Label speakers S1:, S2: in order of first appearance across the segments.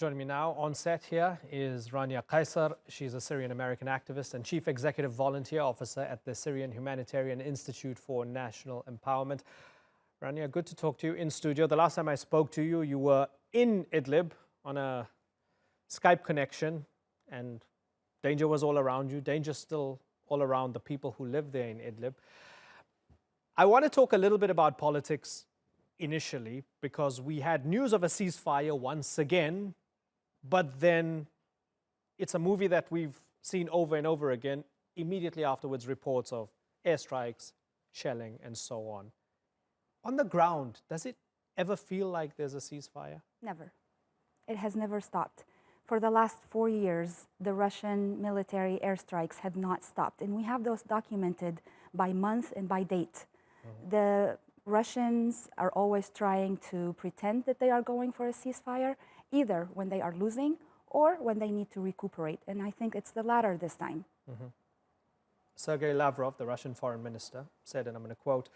S1: Joining me now on set here is Rania Kisar. She's a Syrian-American activist and Chief Executive Volunteer Officer at the Syrian Humanitarian Institute for National Empowerment. Rania, good to talk to you in studio. The last time I spoke to you, you were in Idlib on a Skype connection, and danger was all around you. Danger still all around the people who live there in Idlib. I want to talk a little bit about politics initially, because we had news of a ceasefire once again, but then it's a movie that we've seen over and over again. Immediately afterwards, reports of airstrikes, shelling, and so on. On the ground, does it ever feel like there's a ceasefire?
S2: Never. It has never stopped. For the last 4 years, the Russian military airstrikes have not stopped, and we have those documented by month and by date. The Russians are always trying to pretend that they are going for a ceasefire, either when they are losing or when they need to recuperate. And I think it's the latter this time.
S1: Sergei Lavrov, the Russian foreign minister, said, and I'm going to quote,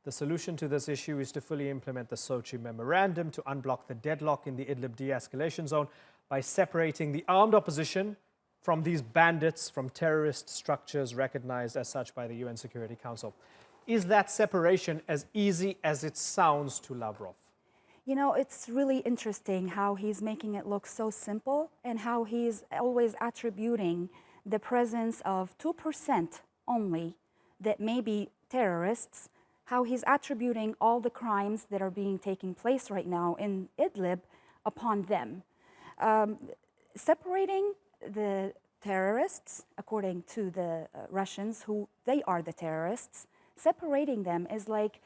S1: "The solution to this issue is to fully implement the Sochi memorandum to unblock the deadlock in the Idlib de-escalation zone by separating the armed opposition from these bandits, from terrorist structures recognized as such by the UN Security Council." Is that separation as easy as it sounds to Lavrov?
S2: You know, it's really interesting how he's making it look so simple and how he's always attributing the presence of 2% only that may be terrorists, how he's attributing all the crimes that are taking place right now in Idlib upon them. Separating the terrorists, according to the Russians, who they are the terrorists, separating them is like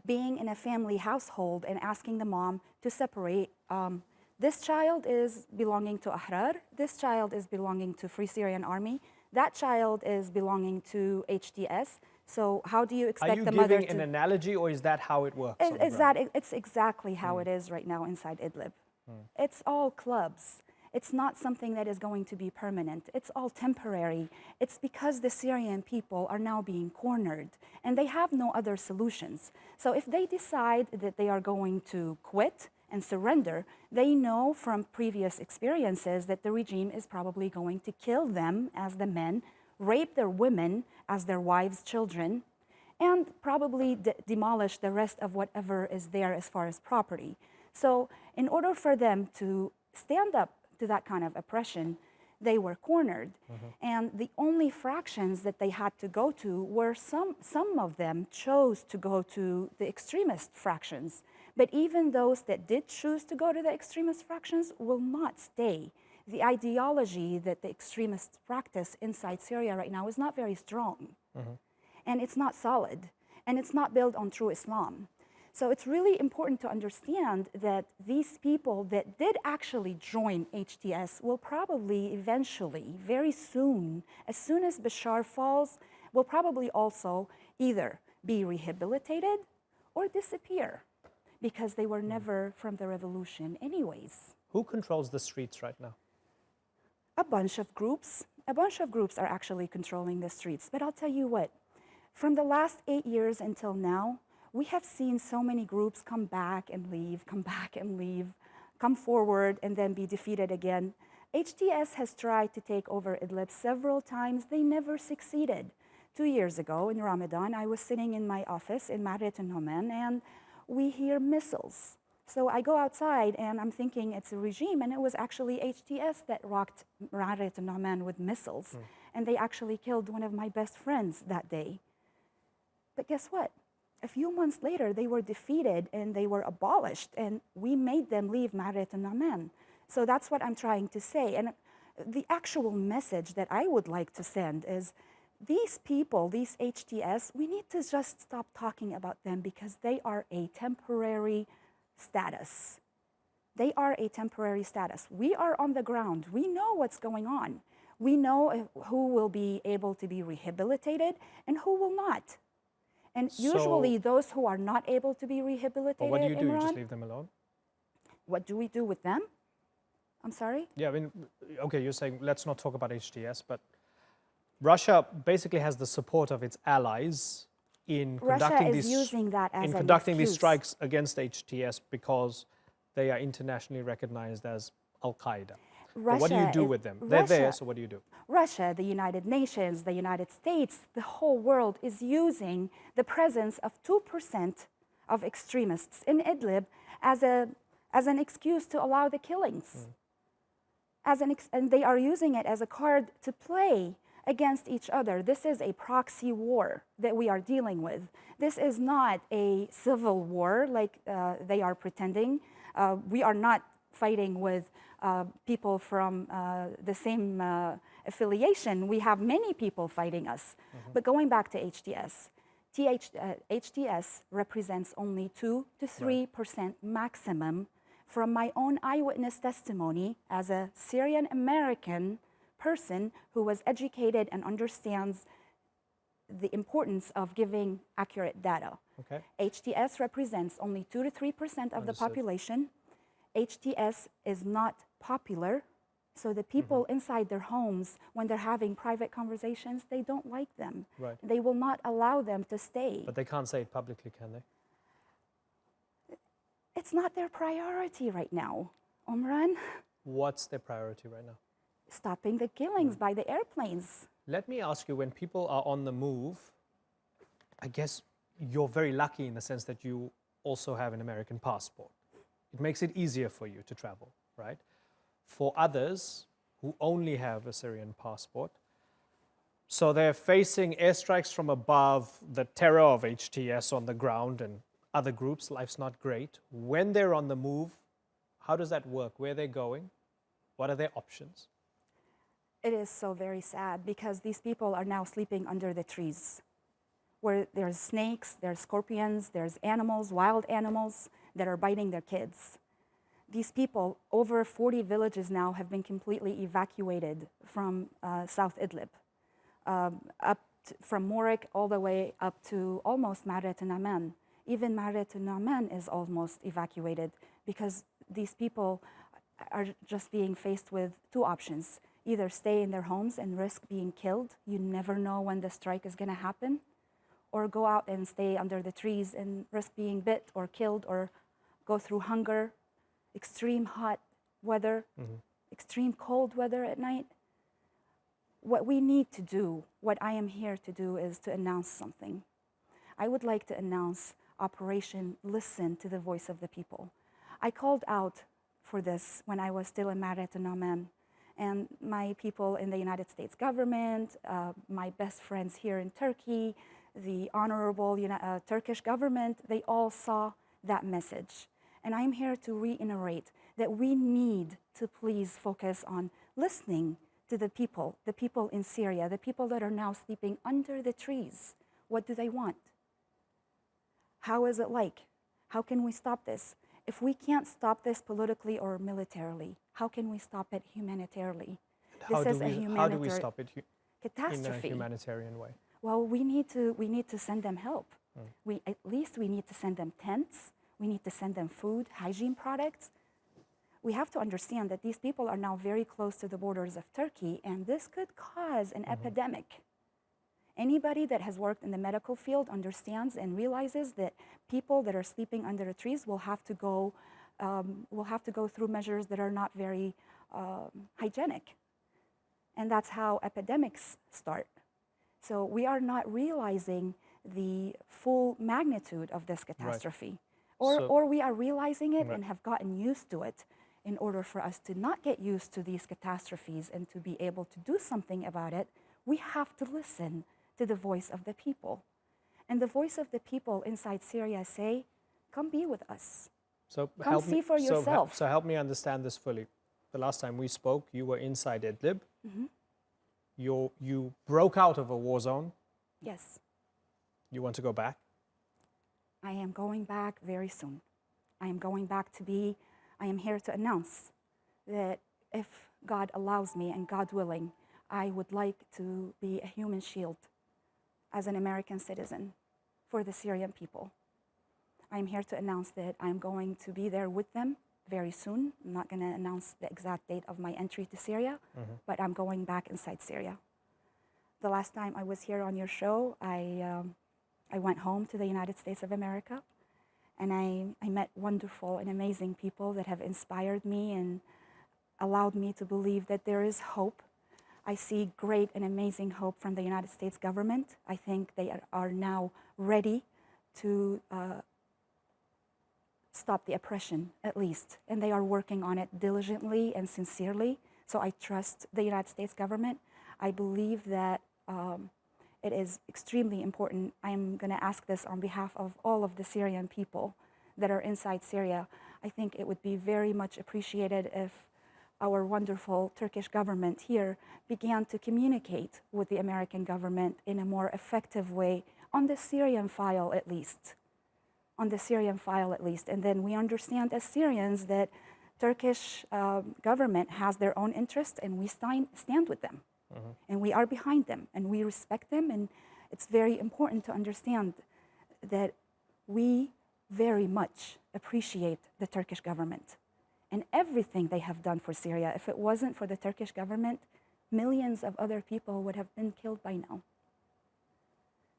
S2: being in a family household and asking the mom to separate. This child is belonging to Ahrar, this child is belonging to Free Syrian Army, that child is belonging to HTS. So how do you expect the mother to...
S1: Are you giving an analogy, or is that how it works?
S2: It's exactly how it is right now inside Idlib. It's all clubs. It's not something that is going to be permanent. It's all temporary. It's because the Syrian people are now being cornered and they have no other solutions. So if they decide that they are going to quit and surrender, they know from previous experiences that the regime is probably going to kill them as the men, rape their women as their wives' children, and probably demolish the rest of whatever is there as far as property. So in order for them to stand up to that kind of oppression, they were cornered. And the only fractions that they had to go to were some of them chose to go to the extremist fractions. But even those that did choose to go to the extremist fractions will not stay. The ideology that the extremists practice inside Syria right now is not very strong. And it's not solid. And it's not built on true Islam. So it's really important to understand that these people that did actually join HTS will probably eventually, very soon as Bashar falls, will probably also either be rehabilitated or disappear, because they were never from the revolution anyways.
S1: Who controls the streets right now?
S2: A bunch of groups. A bunch of groups are actually controlling the streets. But I'll tell you what, from the last 8 years until now, we have seen so many groups come back and leave, come forward and then be defeated again. HTS has tried to take over Idlib several times. They never succeeded. 2 years ago in Ramadan, I was sitting in my office in Ma'aret al-Numan, and we hear missiles. So I go outside and I'm thinking it's a regime, and it was actually HTS that rocked Ma'aret al-Numan with missiles. And they actually killed one of my best friends that day. But guess what? A few months later, they were defeated and they were abolished, and we made them leave Ma'aret al-Numan. So that's what I'm trying to say. And the actual message that I would like to send is, these people, these HTS, we need to just stop talking about them, because they are a temporary status. They are a temporary status. We are on the ground. We know what's going on. We know who will be able to be rehabilitated and who will not. And usually those who are not able to be rehabilitated,
S1: what do you do?
S2: Imran,
S1: You just leave them alone?
S2: What do we do with them? I'm sorry?
S1: Yeah, I mean, okay, you're saying let's not talk about HTS, but Russia basically has the support of its allies in conducting these strikes against HTS, because they are internationally recognized as Al-qaeda.
S2: Russia
S1: What do you do
S2: is-
S1: with them? They're there,
S2: Russia-
S1: so what do you do?
S2: Russia, the United Nations, the United States, the whole world is using the presence of 2% of extremists in Idlib as an excuse to allow the killings. And they are using it as a card to play against each other. This is a proxy war that we are dealing with. This is not a civil war like they are pretending. We are not fighting with people from the same affiliation. We have many people fighting us. But going back to HTS, HTS represents only 2 to 3% maximum. From my own eyewitness testimony as a Syrian-American person who was educated and understands the importance of giving accurate data.
S1: Okay.
S2: HTS represents only 2 to 3% of the population. HTS is not popular, so the people inside their homes, when they're having private conversations, they don't like them.
S1: Right.
S2: They will not allow them to stay.
S1: But they can't say it publicly, can they?
S2: It's not their priority right now, Omran.
S1: What's their priority right now?
S2: Stopping the killings by the airplanes.
S1: Let me ask you, when people are on the move, I guess you're very lucky in the sense that you also have an American passport. It makes it easier for you to travel, right? For others who only have a Syrian passport, so they're facing airstrikes from above, the terror of HTS on the ground and other groups, life's not great. When they're on the move, how does that work? Where are they going? What are their options?
S2: It is so very sad because these people are now sleeping under the trees where there's snakes, there's scorpions, there's animals, wild animals that are biting their kids. These people, over 40 villages now, have been completely evacuated from South Idlib, from Morik all the way up to almost Maret and Amman. Even Maret and Amman is almost evacuated because these people are just being faced with 2 options. Either stay in their homes and risk being killed, you never know when the strike is going to happen, or go out and stay under the trees and risk being bit or killed or go through hunger, extreme hot weather, extreme cold weather at night. What we need to do, what I am here to do, is to announce something. I would like to announce Operation Listen to the Voice of the People. I called out for this when I was still in Maret and Amman. And my people in the United States government, my best friends here in Turkey, the honorable Turkish government, they all saw that message. And I'm here to reiterate that we need to please focus on listening to the people in Syria, the people that are now sleeping under the trees. What do they want? How is it like? How can we stop this? If we can't stop this politically or militarily, how can we stop it humanitarily?
S1: How do we stop it
S2: catastrophe.
S1: in a humanitarian way?
S2: Well, we need to send them help. At least we need to send them tents. We need to send them food, hygiene products. We have to understand that these people are now very close to the borders of Turkey, and this could cause an epidemic. Anybody that has worked in the medical field understands and realizes that people that are sleeping under the trees will have to go through measures that are not very hygienic. And that's how epidemics start. So we are not realizing the full magnitude of this catastrophe. Or we are realizing it and have gotten used to it. In order for us to not get used to these catastrophes and to be able to do something about it, we have to listen to the voice of the people. And the voice of the people inside Syria say, come be with us.
S1: So
S2: come see for yourself.
S1: So help me understand this fully. The last time we spoke, you were inside Idlib. You broke out of a war zone.
S2: Yes.
S1: You want to go back?
S2: I am going back very soon. I am here to announce that if God allows me and God willing, I would like to be a human shield as an American citizen for the Syrian people. I'm here to announce that I'm going to be there with them very soon. I'm not going to announce the exact date of my entry to Syria, but I'm going back inside Syria. The last time I was here on your show, I went home to the United States of America, and I met wonderful and amazing people that have inspired me and allowed me to believe that there is hope. I see great and amazing hope from the United States government. I think they are now ready to stop the oppression, at least. And they are working on it diligently and sincerely. So I trust the United States government. I believe that it is extremely important. I'm going to ask this on behalf of all of the Syrian people that are inside Syria. I think it would be very much appreciated if our wonderful Turkish government here began to communicate with the American government in a more effective way on the Syrian file at least. On the Syrian file at least. And then we understand as Syrians that Turkish government has their own interests and we stand with them. And we are behind them and we respect them. And it's very important to understand that we very much appreciate the Turkish government and everything they have done for Syria. If it wasn't for the Turkish government, millions of other people would have been killed by now.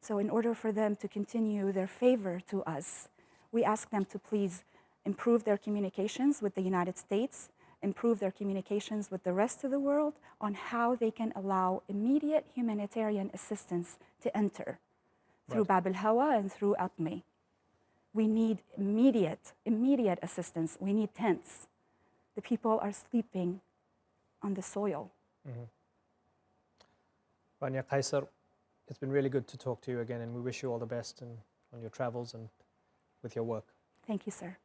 S2: So in order for them to continue their favor to us, we ask them to please improve their communications with the United States, improve their communications with the rest of the world on how they can allow immediate humanitarian assistance to enter through Bab al-Hawa and through Atmi. We need immediate assistance. We need tents. The people are sleeping on the soil.
S1: Rania Kisar, it's been really good to talk to you again, and we wish you all the best on your travels and with your work.
S2: Thank you, sir.